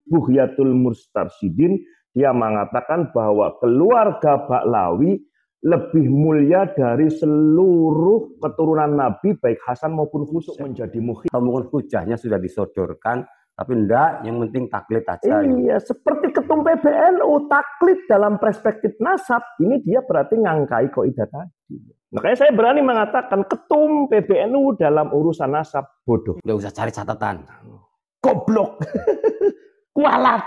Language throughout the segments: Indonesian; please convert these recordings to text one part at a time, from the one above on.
Bughyatul Mustarsyidin, dia mengatakan bahwa keluarga Ba'lawi lebih mulia dari seluruh keturunan Nabi, baik Hasan maupun Husain menjadi mukhid. Mungkin hujahnya sudah disodorkan, tapi enggak, yang penting taklid aja. Iya, seperti ketum PBNU, taklid dalam perspektif nasab, ini dia berarti ngangkai kaidah tadi. Makanya saya berani mengatakan ketum PBNU dalam urusan nasab bodoh. Nggak usah cari catatan. Goblok. Kualat.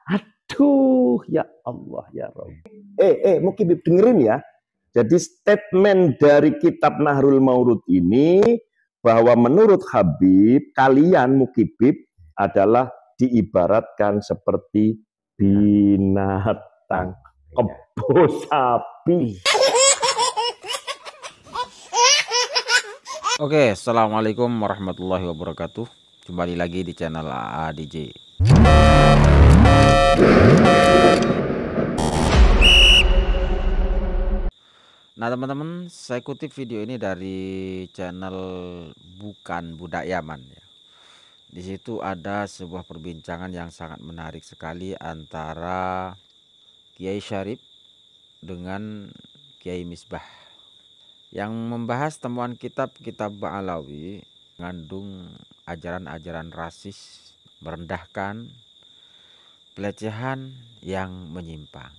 Aduh, ya Allah, ya Rabb. Mukibib dengerin ya. Jadi statement dari kitab Nahrul Maurud ini bahwa menurut Habib, kalian Mukibib adalah diibaratkan seperti binatang, kebo sapi. Oke, assalamualaikum warahmatullahi wabarakatuh. Kembali lagi di channel AADJ. Nah teman-teman, saya kutip video ini dari channel Bukan Budak Yaman ya. Di situ ada sebuah perbincangan yang sangat menarik sekali antara Kiai Syarif dengan Kiai Misbah, yang membahas temuan kitab-kitab Ba'lawi mengandung ajaran-ajaran rasis, merendahkan, pelecehan yang menyimpang.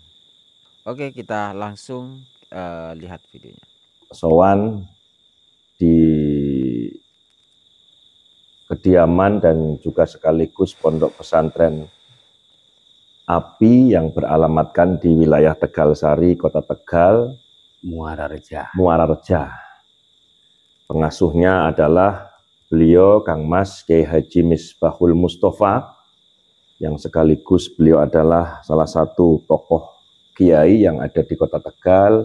Oke, kita langsung lihat videonya. Sowan di kediaman dan juga sekaligus pondok pesantren API yang beralamatkan di wilayah Tegal Sari, Kota Tegal, Muara Reja. Pengasuhnya adalah beliau Kang Mas Kiai Haji Misbahul Mustafa, yang sekaligus beliau adalah salah satu tokoh kiai yang ada di Kota Tegal.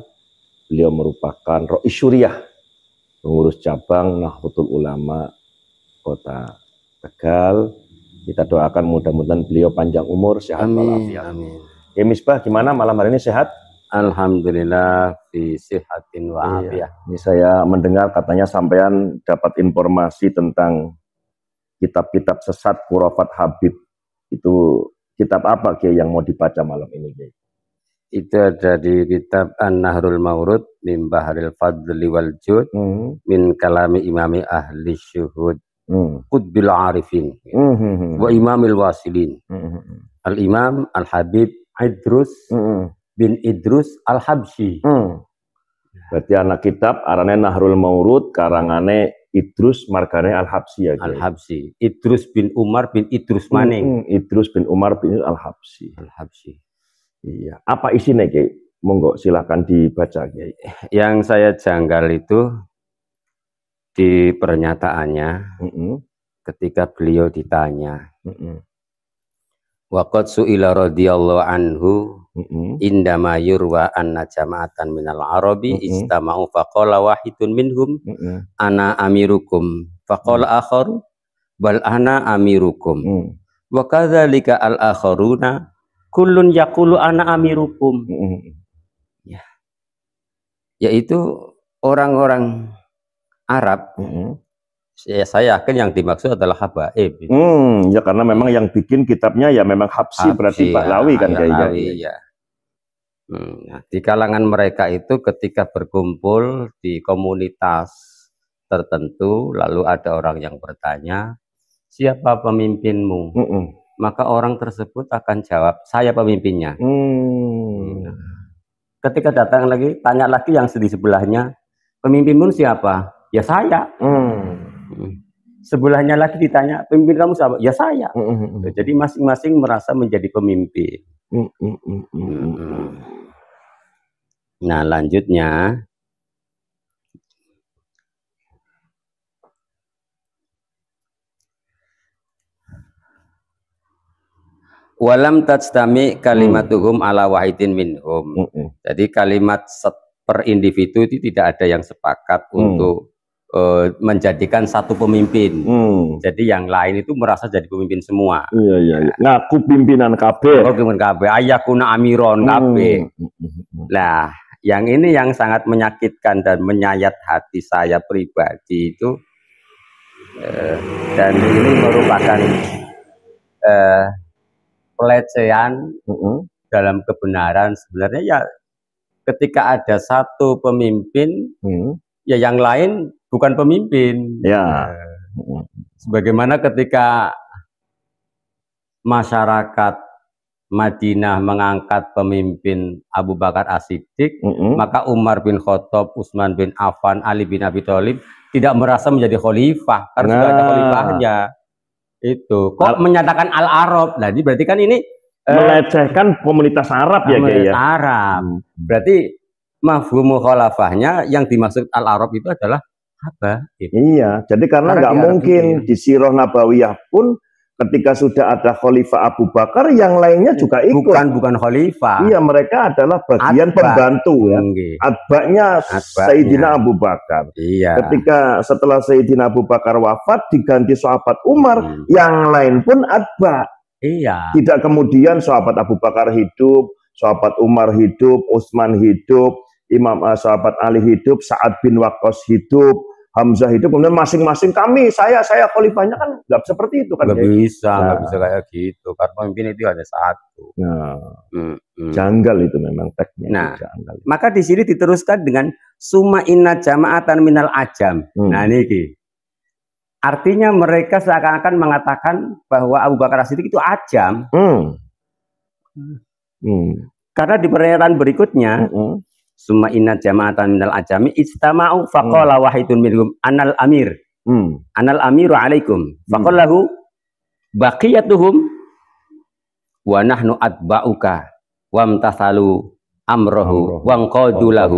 Beliau merupakan Rois Syuriah, pengurus cabang Nahdlatul Ulama Kota Tegal. Kita doakan mudah-mudahan beliau panjang umur, sehat walafiat. Amin. Kiai Misbah, gimana malam hari ini, sehat? Alhamdulillah fi sihatin wa afiyah. Ini saya mendengar katanya sampean dapat informasi tentang kitab-kitab sesat khurafat Habib. Itu kitab apa Kiai yang mau dibaca malam ini, Kiai? Itu ada di kitab An-Nahrul Maurud min Baharil Fadli wal Jud min kalami imami ahli syuhud Qutbil Arifin wa imamil wasilin Al-Imam Al-Habib Idrus bin Idrus Al-Habsyi. Berarti anak kitab arane Nahrul Maurud, karangane Idrus margane Al-Habsyi ya. Al-Habsyi. Idrus bin Umar bin Idrus Maning. Idrus bin Umar bin Al-Habsyi. Al-Habsyi. Iya. Apa isinya, Kiai? Monggo silakan dibaca, Kiai. Yang saya janggal itu di pernyataannya ketika beliau ditanya. Waqad su'ila radhiyallahu anhu indama yurwa anna jama'atan minal arabi istama'u faqala wahidun minhum ana amirukum faqala akharu bal ana amirukum wa kadzalika al akharuna kullun yaqulu ana amirukum. Ya. Yaitu orang-orang Arab. Ya, saya yakin yang dimaksud adalah habaib. Ya karena memang yang bikin kitabnya ya memang Habsyi, berarti Ba'lawi kan kayaknya. Ya. Nah, di kalangan mereka itu ketika berkumpul di komunitas tertentu, lalu ada orang yang bertanya, siapa pemimpinmu? Maka orang tersebut akan jawab, saya pemimpinnya. Ketika datang lagi, tanya lagi yang di sebelahnya, pemimpinmu siapa? Ya saya. Sebelahnya lagi ditanya, pemimpin kamu siapa? Ya saya. Jadi masing-masing merasa menjadi pemimpin. Nah, lanjutnya walam tajtami kalimatuhum ala wahidin minhum. Jadi kalimat per individu itu tidak ada yang sepakat untuk menjadikan satu pemimpin. Jadi yang lain itu merasa jadi pemimpin semua. Iya. Ngaku pimpinan KB. Oh, pimpinan KB. Ayakuna amiron KB. Nah, yang ini yang sangat menyakitkan dan menyayat hati saya pribadi itu Dan ini merupakan pelecehan dalam kebenaran. Sebenarnya ya ketika ada satu pemimpin, ya yang lain bukan pemimpin. Ya. Sebagaimana ketika masyarakat Madinah mengangkat pemimpin Abu Bakar As-Siddiq, maka Umar bin Khattab, Utsman bin Affan, Ali bin Abi Thalib tidak merasa menjadi khalifah karena sudah ada khalifahnya. Itu kok menyatakan al-Arab. Nah, ini berarti kan ini melecehkan komunitas Arab ya, komunitas Arab. Berarti mafhum khalafahnya yang dimaksud al-Arab itu adalah apa? Iya, jadi karena nggak mungkin di Sirah Nabawiyah pun ketika sudah ada Khalifah Abu Bakar, yang lainnya juga ikut. Bukan khalifah. Iya, mereka adalah bagian pembantu ya. Atba'nya Sayyidina Abu Bakar. Iya. Ketika setelah Sayyidina Abu Bakar wafat diganti sahabat Umar, yang lain pun atba'. Iya. Tidak kemudian sahabat Abu Bakar hidup, sahabat Umar hidup, Utsman hidup, sahabat Ali hidup, Sa'ad bin Waqqas hidup, Hamzah hidup, kemudian masing-masing saya khalifahnya, kan nggak seperti itu kan? Nggak bisa kayak gitu. Karena pemimpin itu ada satu. Janggal itu memang teknik. Nah, maka di sini diteruskan dengan summa inna jama'atan minal ajam. Nah ini. Artinya mereka seakan-akan mengatakan bahwa Abu Bakar As-Siddiq itu ajam. Karena di pernyataan berikutnya, summa inna jama'atan minal ajami istama'u faqala wahidun minhum anal amir. Anal amiru alaikum. Faqallahu baqiyatuhum wa nahnu atba'uka wamtasalu amrohu wangqadulahu.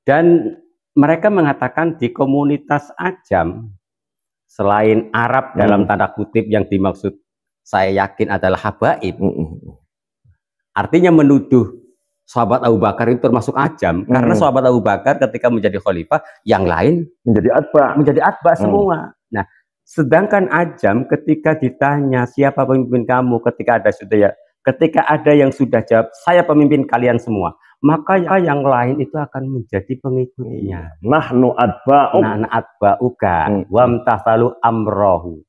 Dan mereka mengatakan di komunitas ajam selain Arab dalam tanda kutip yang dimaksud saya yakin adalah habaib, artinya menuduh sahabat Abu Bakar itu termasuk ajam, karena sahabat Abu Bakar ketika menjadi khalifah, yang lain menjadi atba semua. Nah, sedangkan ajam ketika ditanya siapa pemimpin kamu, ketika ada yang sudah jawab saya pemimpin kalian semua, maka yang lain itu akan menjadi pengikutnya. Nahnu atba'uka wamtasalu amrohu.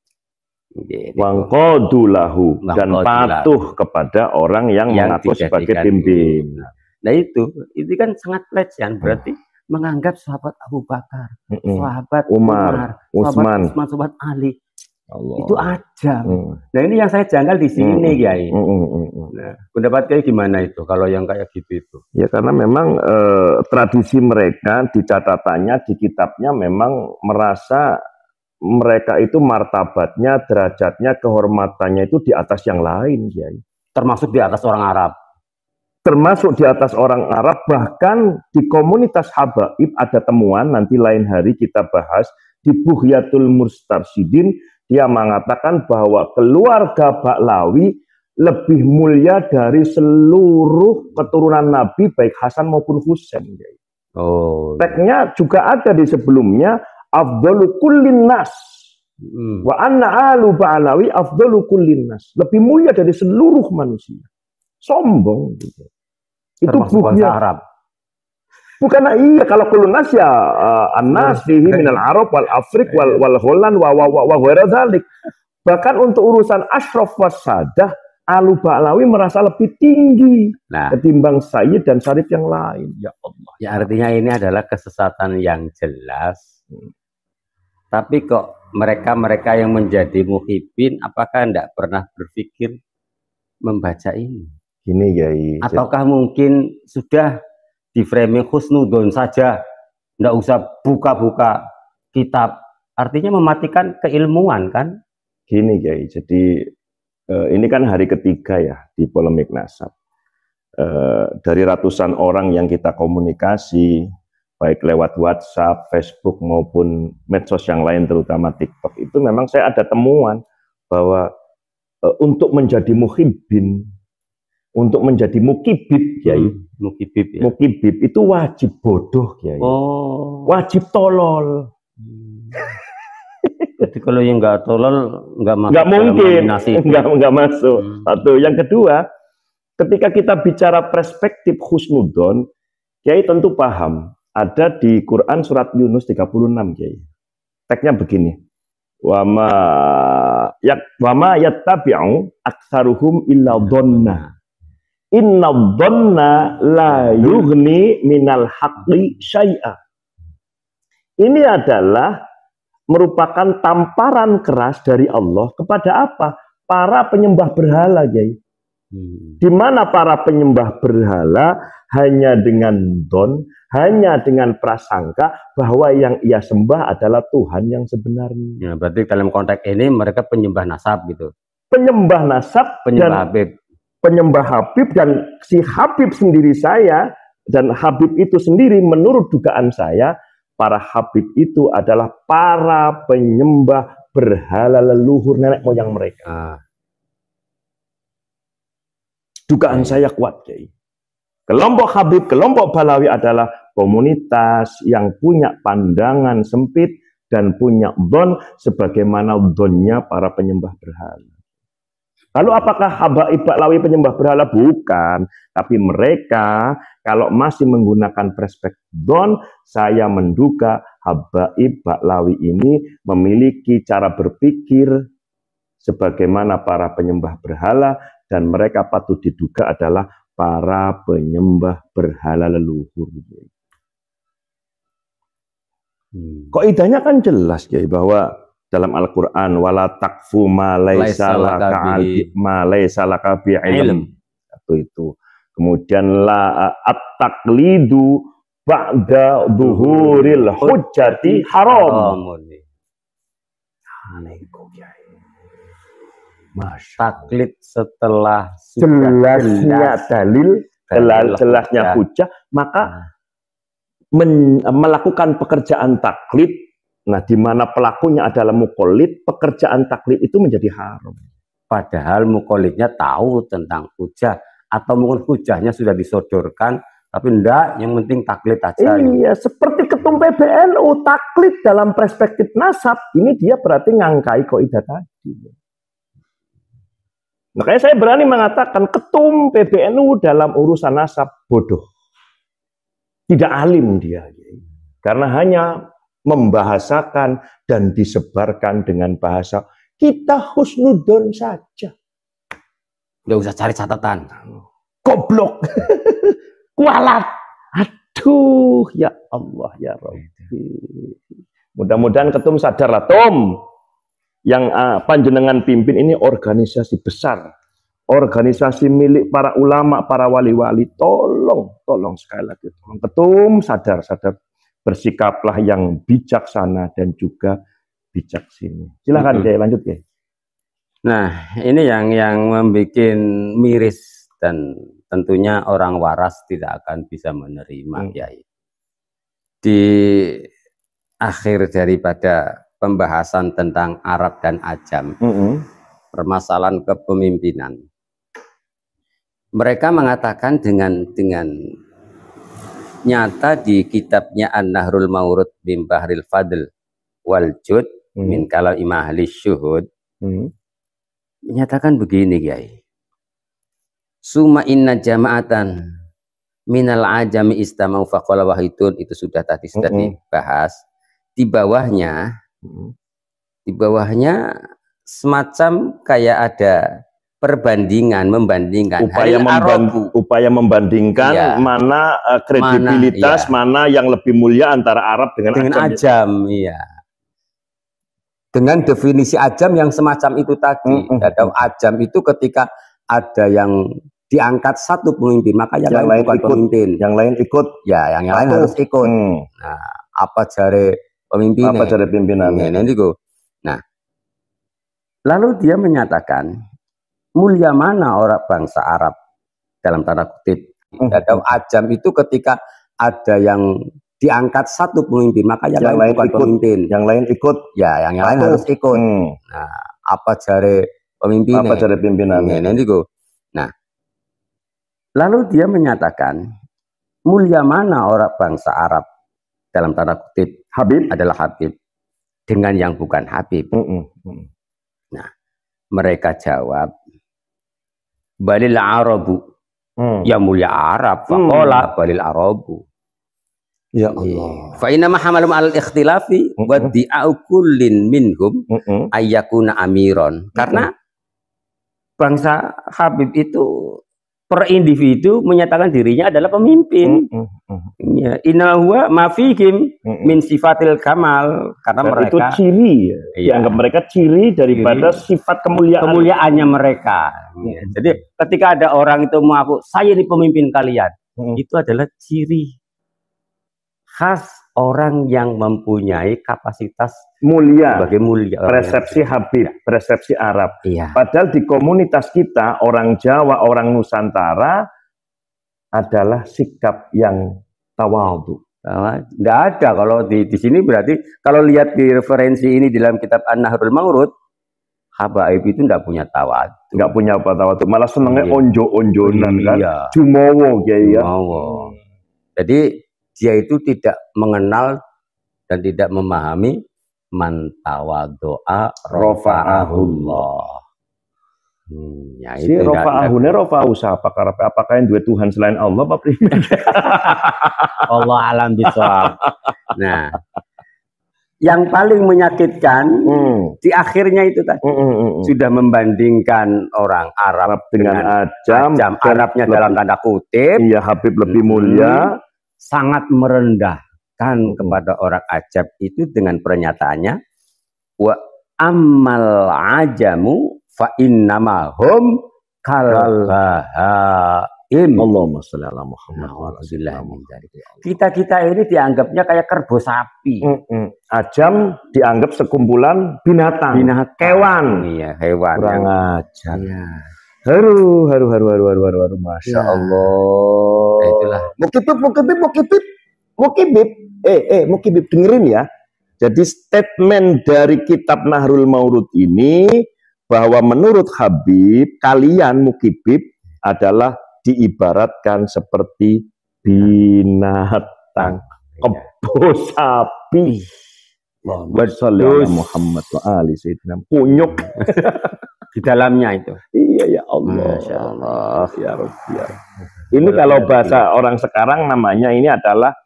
Wangqadulahu, dan patuh kepada orang yang mengaku sebagai pimpin. Nah itu kan sangat pelecehan, berarti menganggap sahabat Abu Bakar, sahabat Umar, Utsman, sahabat Ali, Allah. Itu ajam. Nah ini yang saya janggal di sini, Kiai. Nah, pendapat Kiai gimana itu kalau yang kayak gitu itu? Ya karena memang tradisi mereka di catatannya, di kitabnya memang merasa mereka itu martabatnya, derajatnya, kehormatannya itu di atas yang lain, Kiai. Termasuk di atas orang Arab. Termasuk di atas orang Arab, bahkan di komunitas habaib ada temuan, nanti lain hari kita bahas, di Bughyatul Mustarsyidin, dia mengatakan bahwa keluarga Ba'lawi lebih mulia dari seluruh keturunan Nabi, baik Hasan maupun Husain. Oh. Teksnya juga ada di sebelumnya, afdalu kullin nas. Wa anna alu Ba'lawi afdalu kullin nas. Lebih mulia dari seluruh manusia. Sombong gitu. Itu bukunya Arab. Bukan, iya, kalau kullun nas ya an-nas fihi minal Arab wal Afrik wal Holland wa ghaira dzalik. Bahkan untuk urusan asyraf wasadah, alu Ba'lawi merasa lebih tinggi ketimbang Sayyid dan Syarif yang lain. Ya Allah. Ya artinya ini adalah kesesatan yang jelas. Tapi kok mereka yang menjadi muhibbin, apakah tidak pernah berpikir membaca ini? Gini, Kiai. Ataukah mungkin sudah di framing husnudon saja, tidak usah buka-buka kitab, artinya mematikan keilmuan kan? Gini, Kiai. Jadi ini kan hari ketiga ya di polemik nasab. Dari ratusan orang yang kita komunikasi, baik lewat WhatsApp, Facebook maupun medsos yang lain, terutama TikTok, itu memang saya ada temuan bahwa untuk menjadi muhibbin, untuk menjadi mukibib, Kiai. Mukibib, ya? Mukibib itu wajib bodoh, Kiai. Oh. Wajib tolol. Jadi kalau yang nggak tolol nggak masuk. Nggak mungkin, nggak masuk. Satu. Yang kedua, ketika kita bicara perspektif husnudon, Kiai tentu paham ada di Quran surat Yunus 36, Kiai. Teksnya begini. Wa ma yattabi'u aktsaruhum illa dhanna. Inna dhanna la yughni minal haqqi syai'a. Ini adalah merupakan tamparan keras dari Allah kepada apa? Para penyembah berhala, Kiai. Di mana para penyembah berhala hanya dengan don, hanya dengan prasangka bahwa yang ia sembah adalah Tuhan yang sebenarnya. Ya, berarti dalam konteks ini mereka penyembah nasab gitu. Penyembah nasab, penyembah Habib. Penyembah Habib, dan si Habib sendiri saya, dan Habib itu sendiri menurut dugaan saya, para Habib itu adalah para penyembah berhala leluhur nenek moyang mereka. Dugaan saya kuat, Kiai. Kelompok Habib, kelompok Balawi adalah komunitas yang punya pandangan sempit dan punya don sebagaimana donnya para penyembah berhala. Lalu apakah Habaib Balawi penyembah berhala? Bukan. Tapi mereka kalau masih menggunakan perspektif don, saya menduga Habaib Balawi ini memiliki cara berpikir sebagaimana para penyembah berhala, dan mereka patut diduga adalah para penyembah berhala leluhur. Kaidahnya kan jelas, Kiai, bahwa dalam Al-Quran wala takfu ma laisa laka bi ilm. Itu. Kemudian la at-taqlidu ba'da dhuhuril hujjati haram. Taklid setelah jelasnya dalil, jelasnya hujah, maka melakukan pekerjaan taklid. Nah, di mana pelakunya adalah muqallid, pekerjaan taklid itu menjadi haram. Padahal muqallidnya tahu tentang hujah, atau mungkin hujahnya sudah disodorkan, tapi enggak, yang penting taklid aja. Iya, seperti ketum PBNU, taklid dalam perspektif nasab, ini dia berarti ngangkai kaidah tadi. Makanya saya berani mengatakan ketum PBNU dalam urusan nasab bodoh. Tidak alim dia. Karena hanya membahasakan dan disebarkan dengan bahasa kita husnudon saja. Nggak usah cari catatan. Goblok. Kualat. Aduh, ya Allah, ya Rabbi. Mudah-mudahan ketum sadarlah, Tom. Yang panjenengan pimpin ini organisasi besar, organisasi milik para ulama, para wali-wali. Tolong sekali lagi, tolong ketum sadar, bersikaplah yang bijaksana dan juga bijaksini. Silakan, Kiai, lanjut, Kiai. Nah, ini yang membuat miris dan tentunya orang waras tidak akan bisa menerima, Kiai. Di akhir daripada pembahasan tentang Arab dan Ajam, permasalahan kepemimpinan. Mereka mengatakan dengan nyata di kitabnya An-Nahrul Mawrud bin Bahril Fadl wal Jud min Kalam Ahli Syuhud, menyatakan begini, Kiai. Suma inna jama'atan minal ajami istamau faqala wahidun, itu sudah tadi dibahas. Di bawahnya semacam kayak ada perbandingan, membandingkan upaya membandingkan ya, mana kredibilitas, mana yang lebih mulia antara Arab dengan Ajam. Iya. Dengan definisi Ajam yang semacam itu tadi. Ada Ajam itu ketika ada yang diangkat satu pemimpin, maka yang lain bukan ikut, pemimpin. Yang lain ikut. Ya, yang lain harus ikut. Nah, apa jare pemimpin? Apa jare pimpinannya? Nah, lalu dia menyatakan mulia mana orang bangsa Arab dalam tanda kutip. Ada Ajam itu ketika ada yang diangkat satu pemimpin, maka yang lain bukan ikut, pemimpin. Yang lain ikut. Ya, yang lain harus ikut. Nah, apa jare pemimpin? Apa jare pimpinannya? Nah, lalu dia menyatakan mulia mana orang bangsa Arab dalam tanda kutip Habib adalah Habib dengan yang bukan Habib. Nah, mereka jawab balil Arabu, ya mulia Arab, faqala balil Arabu. Ya Allah. Fa inna ma hamalum al ikhtilafi wa di'au kullin minhum ayyakuna amiron. Karena bangsa Habib itu per individu menyatakan dirinya adalah pemimpin. Ya, inna huwa ma fihim min sifatil kamal, karena dan mereka itu ciri ya. Dianggap mereka ciri daripada sifat kemuliaannya mereka. Ya. Jadi ketika ada orang itu mengaku saya ini pemimpin kalian, itu adalah ciri khas orang yang mempunyai kapasitas mulia, sebagai mulia, persepsi Habib, persepsi Arab. Iya. Padahal di komunitas kita, orang Jawa, orang Nusantara adalah sikap yang tawadhu. Nggak ada kalau di sini, berarti kalau lihat di referensi ini di dalam kitab An-Nahrul Maurud, Habaib itu nggak punya tawadhu. Nggak punya apa tawadhu, malah senengnya onjo-onjonan kan, jumowo ya. Jadi dia itu tidak mengenal dan tidak memahami man tawadhu'a rafa'ahullah. Ya, si rafa'ahune rafa'u sapa karepe apakah yang dua Tuhan selain Allah apa primen? Allah alam bisawab. Nah, yang paling menyakitkan di akhirnya itu tadi sudah membandingkan orang Arab dengan ajam Arabnya dalam tanda kutip. Iya, Habib lebih mulia. Sangat merendahkan kepada orang ajam itu dengan pernyataannya wa ammal ajamu fa innama hum kalbahaim. Allahumma sholli ala Muhammad. Kita ini dianggapnya kayak kerbau sapi. Ajam dianggap sekumpulan binatang. Kewan. Iya, hewan. Kurang ajar. Iya. Haru, masya Allah. Itulah. Mukibib, dengerin ya. Jadi statement dari kitab Nahrul Maurud ini bahwa menurut Habib, kalian Mukibib adalah diibaratkan seperti binatang, kebo sapi. Muhammad wa ali sayyidina, punyuk di dalamnya itu. Iya ya Allah. Masya Allah. Ya Rabbi, ya Rabbi. Ini kalau bahasa orang sekarang namanya ini adalah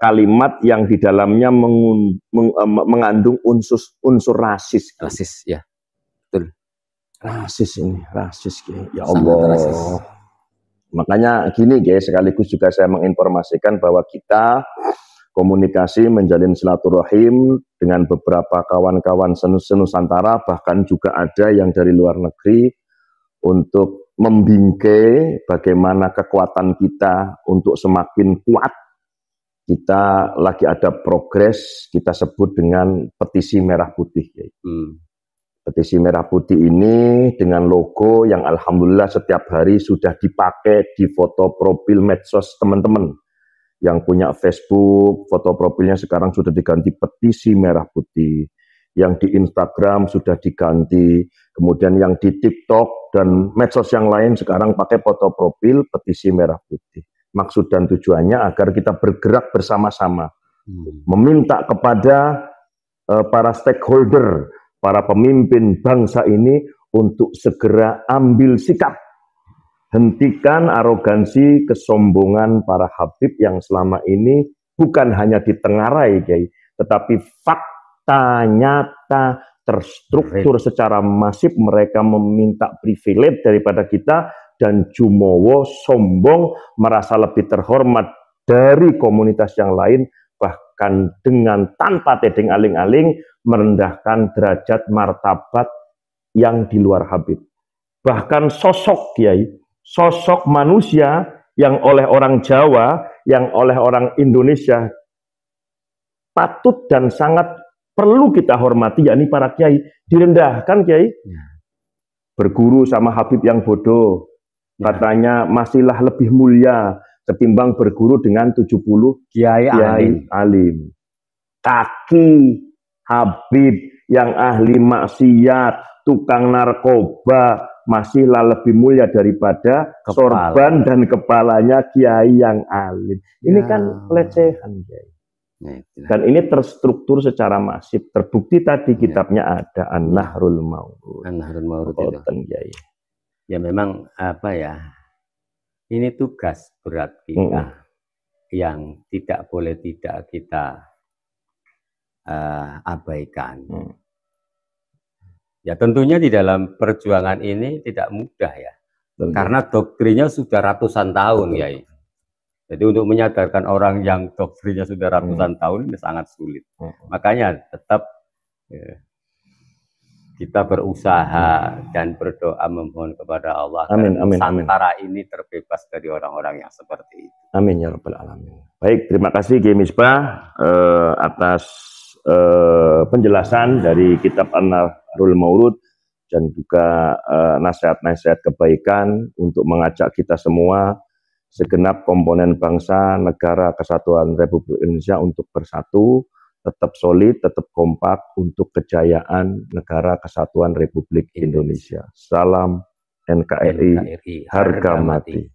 kalimat yang di dalamnya mengandung unsur rasis. Rasis, ya. Betul. Rasis ini, rasis. Ya Allah. Rasis. Makanya gini guys, sekaligus juga saya menginformasikan bahwa kita komunikasi menjalin silaturahim dengan beberapa kawan-kawan senusantara, bahkan juga ada yang dari luar negeri untuk membingkai bagaimana kekuatan kita untuk semakin kuat. Kita lagi ada progres, kita sebut dengan petisi merah putih. Petisi merah putih ini dengan logo yang alhamdulillah setiap hari sudah dipakai di foto profil medsos teman-teman. Yang punya Facebook, foto profilnya sekarang sudah diganti petisi merah putih. Yang di Instagram sudah diganti. Kemudian yang di TikTok dan medsos yang lain sekarang pakai foto profil petisi merah putih. Maksud dan tujuannya agar kita bergerak bersama-sama. Meminta kepada para stakeholder, para pemimpin bangsa ini untuk segera ambil sikap. Hentikan arogansi, kesombongan para Habib yang selama ini bukan hanya ditengarai, Kiai, tetapi fakta nyata terstruktur secara masif. Mereka meminta privilege daripada kita dan jumowo, sombong, merasa lebih terhormat dari komunitas yang lain, bahkan dengan tanpa tedeng aling-aling merendahkan derajat martabat yang di luar Habib. Bahkan sosok Kiai, sosok manusia yang oleh orang Jawa, yang oleh orang Indonesia patut dan sangat perlu kita hormati, yakni para kiai, direndahkan Kiai. Berguru sama Habib yang bodoh, katanya masihlah lebih mulia ketimbang berguru dengan 70 kiai alim. Kaki Habib yang ahli maksiat, tukang narkoba, masihlah lebih mulia daripada sorban dan kepalanya kiai yang alim. Ini kan pelecehan, Kiai. Dan ini terstruktur secara masif. Terbukti tadi kitabnya ada An-Nahrul Maurud. An-Nahrul Maurud itu. Kiai. Ya memang apa ya? Ini tugas berat kita. yang tidak boleh tidak kita abaikan. Ya tentunya di dalam perjuangan ini tidak mudah ya, karena doktrinnya sudah ratusan tahun ya. Jadi untuk menyadarkan orang yang doktrinnya sudah ratusan tahun ini sangat sulit. Makanya tetap kita berusaha dan berdoa memohon kepada Allah agar Nusantara ini terbebas dari orang-orang yang seperti itu. Amin ya rabbal alamin. Baik, terima kasih Kiai Misbah atas penjelasan dari kitab An-Nahrul Maurud dan juga nasihat-nasihat kebaikan untuk mengajak kita semua segenap komponen bangsa negara kesatuan Republik Indonesia untuk bersatu, tetap solid, tetap kompak untuk kejayaan negara kesatuan Republik Indonesia. Salam NKRI, harga mati.